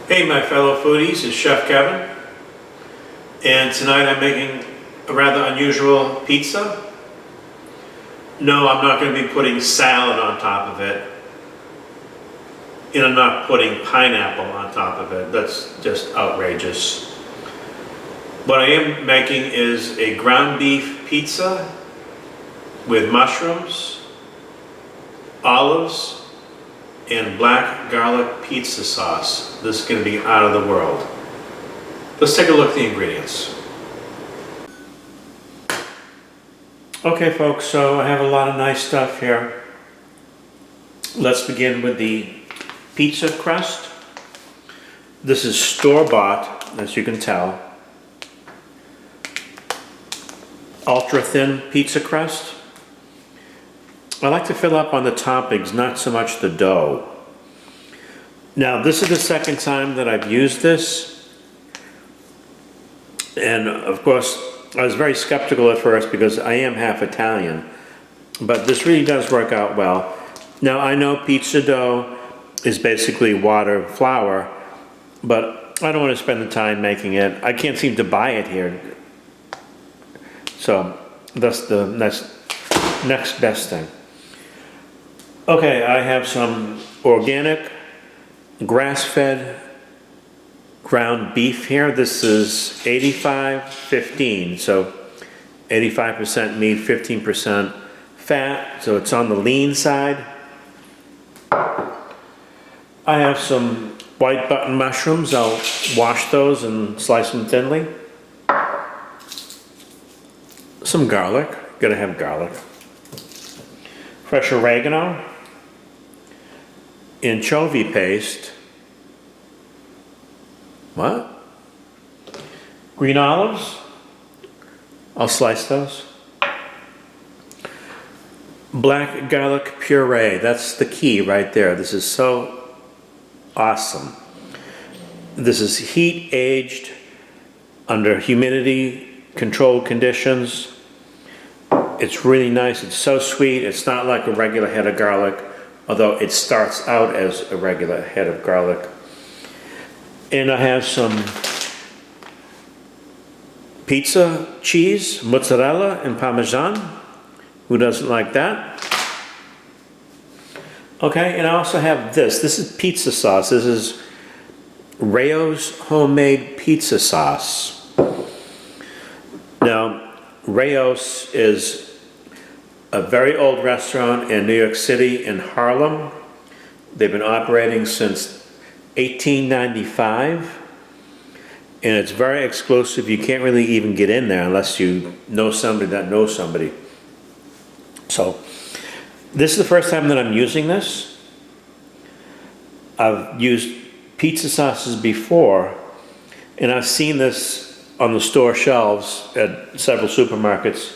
Hey my fellow foodies, it's Chef Kevin, and tonight I'm making a rather unusual pizza. No, I'm not going to be putting salad on top of it, and I'm not putting pineapple on top of it. That's just outrageous. What I am making is a ground beef pizza with mushrooms, olives, and black garlic pizza sauce. This is going to be out of the world. Let's take a look at the ingredients. Okay folks, so I have a lot of nice stuff here. Let's begin with the pizza crust. This is store-bought, as you can tell. Ultra thin pizza crust. I like to fill up on the toppings, not so much the dough. Now, this is the second time that I've used this. And of course, I was very skeptical at first because I am half Italian. But this really does work out well. Now, I know pizza dough is basically water and flour, but I don't want to spend the time making it. I can't seem to buy it here. So that's the next best thing. Okay, I have some organic grass-fed ground beef here. This is 85-15, so 85% meat, 15% fat, so it's on the lean side. I have some white button mushrooms. I'll wash those and slice them thinly. Some garlic, gotta have garlic. Fresh oregano. Anchovy paste. What? Green olives. I'll slice those. Black garlic puree. That's the key right there. This is so awesome. This is heat aged under humidity controlled conditions. It's really nice. It's so sweet. It's not like a regular head of garlic, although it starts out as a regular head of garlic. And I have some pizza cheese, mozzarella and Parmesan. Who doesn't like that? Okay, and I also have this. This is pizza sauce. This is Rayo's homemade pizza sauce. Now, Rayo's is a very old restaurant in New York City in Harlem. They've been operating since 1895, and it's very exclusive. You can't really even get in there unless you know somebody that knows somebody. So this is the first time that I'm using this. I've used pizza sauces before, and I've seen this on the store shelves at several supermarkets.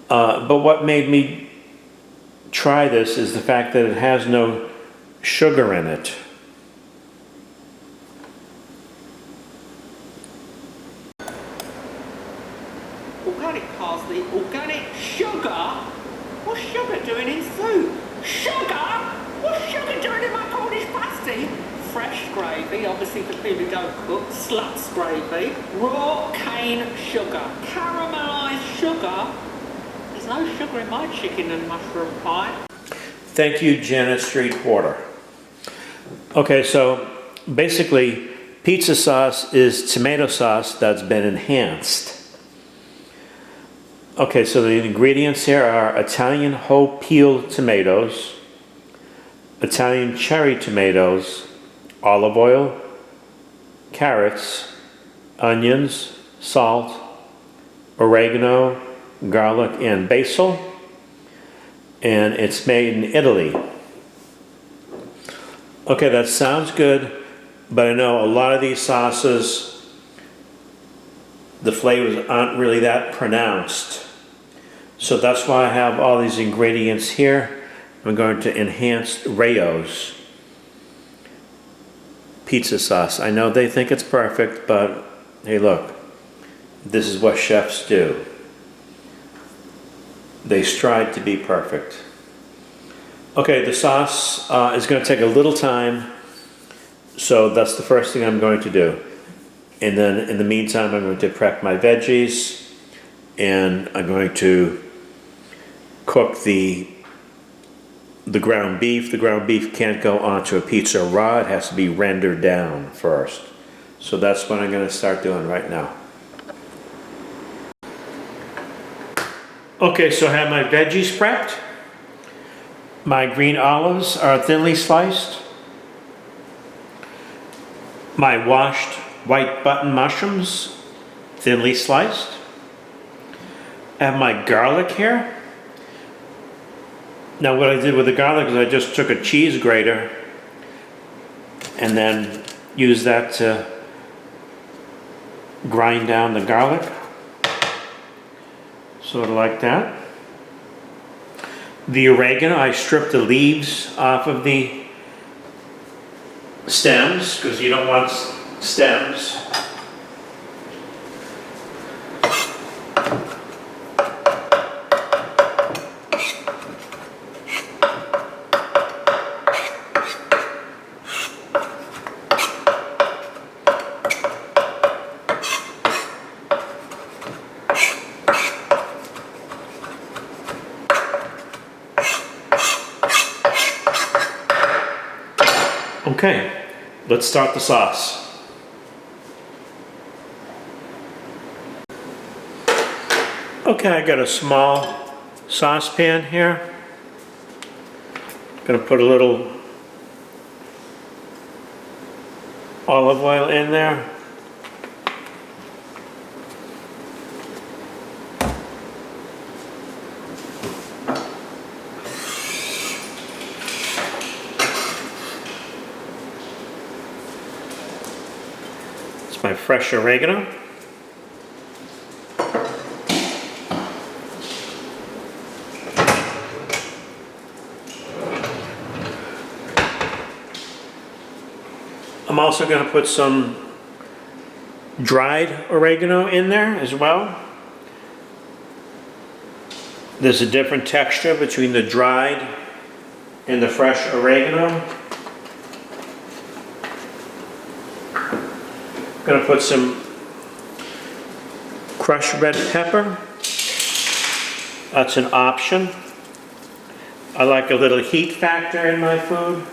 But what made me try this is the fact that it has no sugar in it. Organic parsley, organic sugar? What's sugar doing in food? Sugar? What's sugar doing in my Cornish pasty? Fresh gravy, obviously for people who don't cook, sluts gravy, raw cane sugar, caramelised sugar. There's no sugar in my chicken and mushroom pie. Thank you, Janet Street Porter. Okay, so basically, pizza sauce is tomato sauce that's been enhanced. Okay, so the ingredients here are Italian whole peel tomatoes, Italian cherry tomatoes, olive oil, carrots, onions, salt, oregano, garlic, and basil, and it's made in Italy. Okay, that sounds good, but I know a lot of these sauces, the flavors aren't really that pronounced. So that's why I have all these ingredients here. I'm going to enhance Rayo's pizza sauce. I know they think it's perfect, but hey look, this is what chefs do. They strive to be perfect. Okay, the sauce is going to take a little time, So that's the first thing I'm going to do. And then in the meantime, I'm going to prep my veggies, and I'm going to cook the ground beef. The ground beef can't go onto a pizza raw. It has to be rendered down first. So that's what I'm going to start doing right now. Okay, so I have my veggies prepped. My green olives are thinly sliced. My washed white button mushrooms, thinly sliced. I have my garlic here. Now what I did with the garlic is I just took a cheese grater and then used that to grind down the garlic. Sort of like that. The oregano, I stripped the leaves off of the stems because you don't want stems. Okay, let's start the sauce. Okay, I got a small saucepan here. Gonna put a little olive oil in there. My fresh oregano. I'm also going to put some dried oregano in there as well. There's a different texture between the dried and the fresh oregano. I'm going to put some crushed red pepper. That's an option. I like a little heat factor in my food.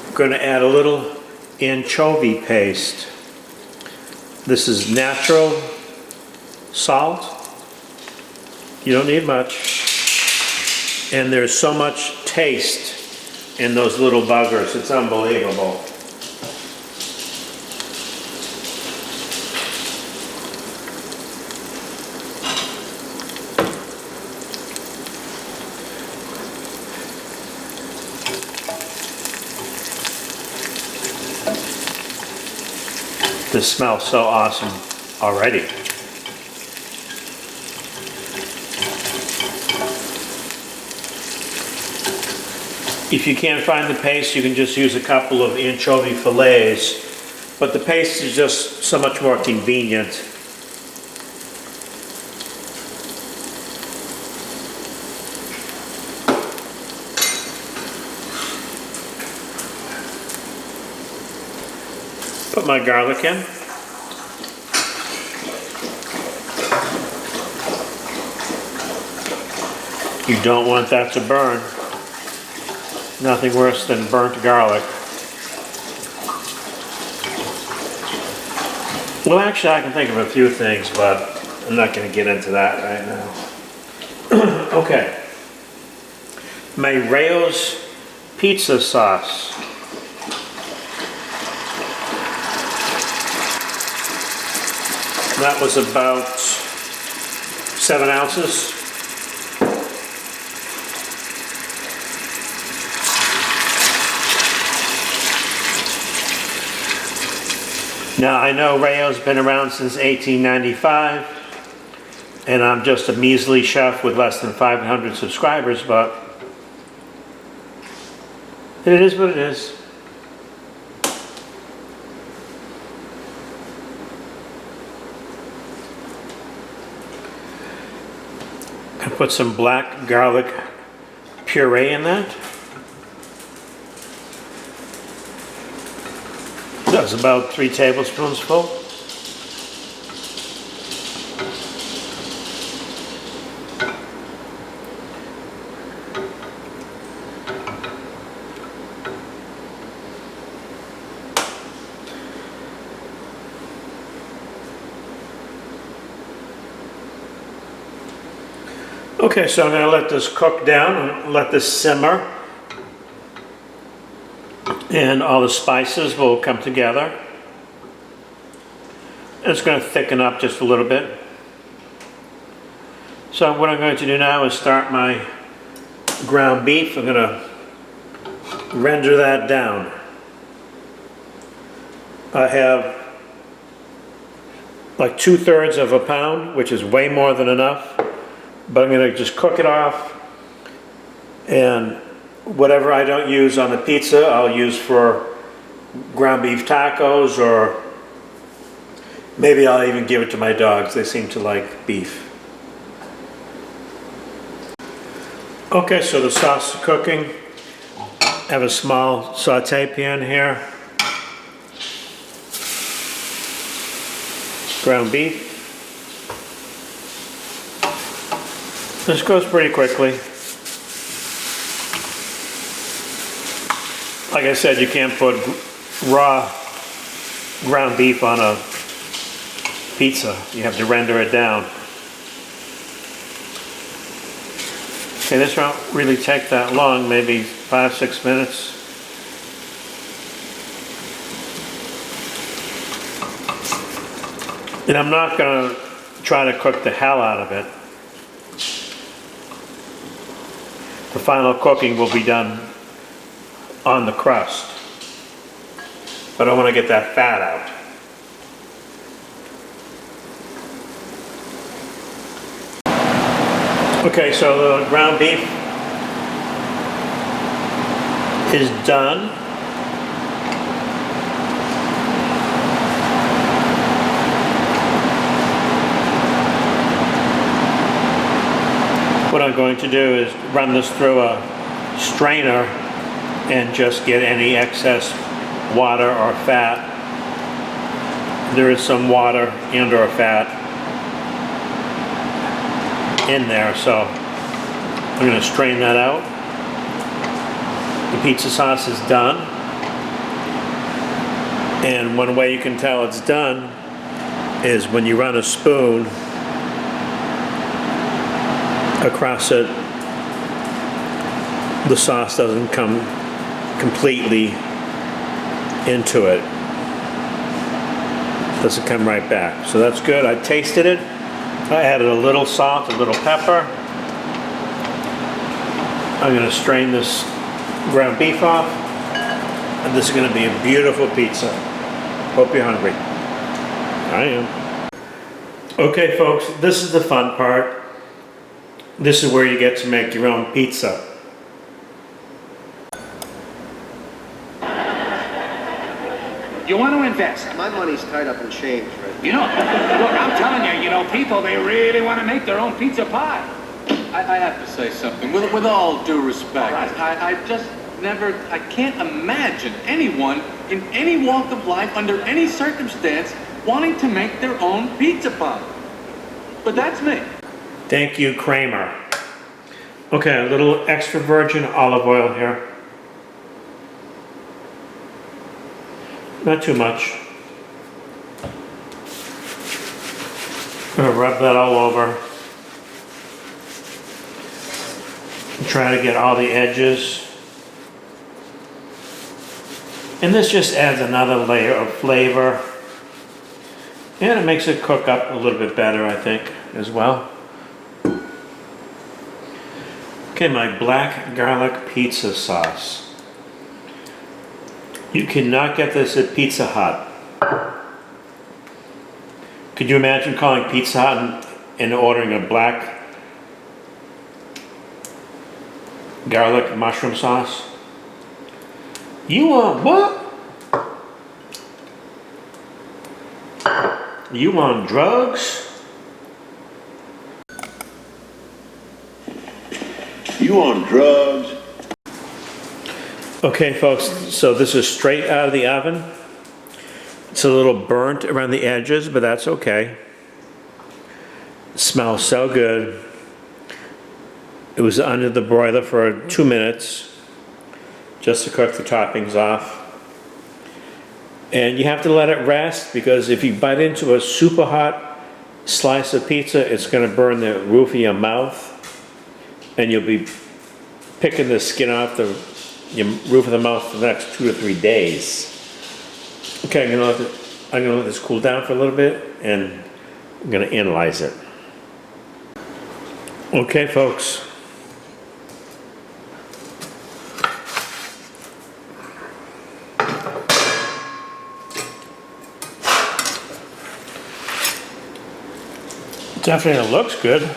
I'm going to add a little anchovy paste. This is natural salt. You don't need much. And there's so much taste in those little buggers, it's unbelievable. This smells so awesome already. If you can't find the paste, you can just use a couple of anchovy fillets, but the paste is just so much more convenient. Put my garlic in. You don't want that to burn. Nothing worse than burnt garlic. Well, actually, I can think of a few things, but I'm not going to get into that right now. Okay. My Rayo's pizza sauce. That was about 7 ounces. Now I know Rayo's been around since 1895, and I'm just a measly chef with less than 500 subscribers, but it is what it is. I put some black garlic puree in that. That's about 3 tablespoons full. Okay, so I'm going to let this cook down and let this simmer. And all the spices will come together. It's going to thicken up just a little bit. So what I'm going to do now is start my ground beef. I'm going to render that down. I have like 2/3 of a pound, which is way more than enough. But I'm going to just cook it off, and whatever I don't use on the pizza, I'll use for ground beef tacos, or maybe I'll even give it to my dogs. They seem to like beef. Okay, so the sauce is cooking. I have a small saute pan here. Ground beef. This goes pretty quickly. Like I said, you can't put raw ground beef on a pizza. You have to render it down. Okay, this won't really take that long, maybe 5-6 minutes. And I'm not going to try to cook the hell out of it. The final cooking will be done on the crust. But I want to get that fat out. Okay, so the ground beef is done. What I'm going to do is run this through a strainer and just get any excess water or fat. There is some water and or fat in there, so I'm going to strain that out. The pizza sauce is done, and one way you can tell it's done is when you run a spoon across it, the sauce doesn't come completely into it. It doesn't come right back. So that's good. I tasted it. I added a little salt, a little pepper. I'm going to strain this ground beef off, and this is going to be a beautiful pizza. Hope you're hungry. I am. Okay, folks, this is the fun part. This is where you get to make your own pizza. You want to invest? My money's tied up in change, right? You know, look, I'm telling you, people, they really want to make their own pizza pie. I have to say something, with all due respect. I just never, I can't imagine anyone in any walk of life, under any circumstance, wanting to make their own pizza pie. But that's me. Thank you, Kramer. Okay, a little extra virgin olive oil here. Not too much. I'm gonna rub that all over. Try to get all the edges. And this just adds another layer of flavor. And it makes it cook up a little bit better, I think, as well. Okay, my black garlic pizza sauce. You cannot get this at Pizza Hut. Could you imagine calling Pizza Hut and ordering a black garlic mushroom sauce? You want what? You on drugs? You you on drugs? Okay, folks, so this is straight out of the oven. It's a little burnt around the edges, but that's okay. Smells so good. It was under the broiler for 2 minutes just to cook the toppings off. And you have to let it rest, because if you bite into a super hot slice of pizza, it's going to burn the roof of your mouth, and you'll be picking the skin off your roof of the mouth for the next 2 to 3 days. Okay, I'm gonna let this cool down for a little bit, and I'm gonna analyze it. Okay, folks. Definitely looks good.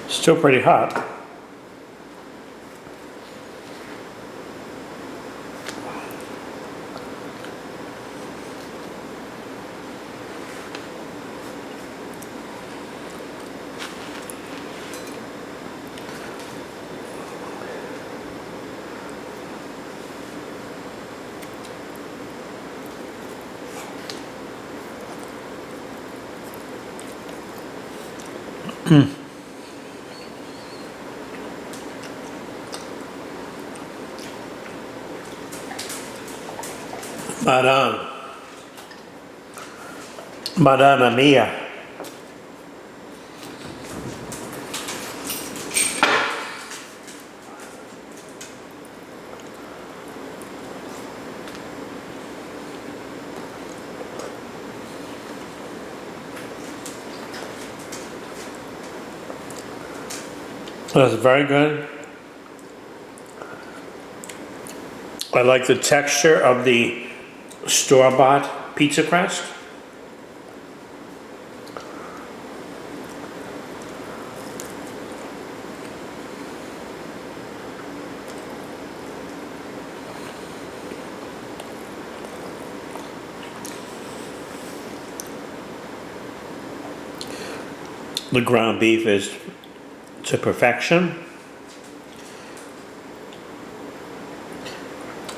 Still pretty hot. Madonna mia. That's very good. I like the texture of the store-bought pizza crust. The ground beef is to perfection.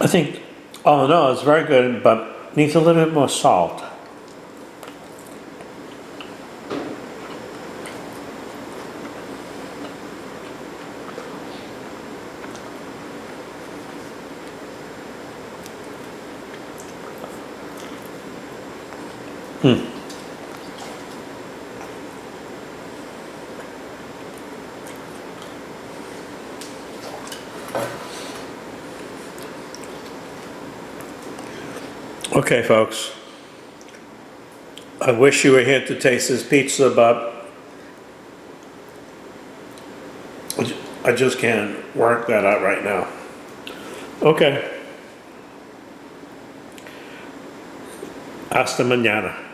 I think all in all it's very good, but needs a little bit more salt. Okay, folks. I wish you were here to taste this pizza, but I just can't work that out right now. Okay. Hasta mañana.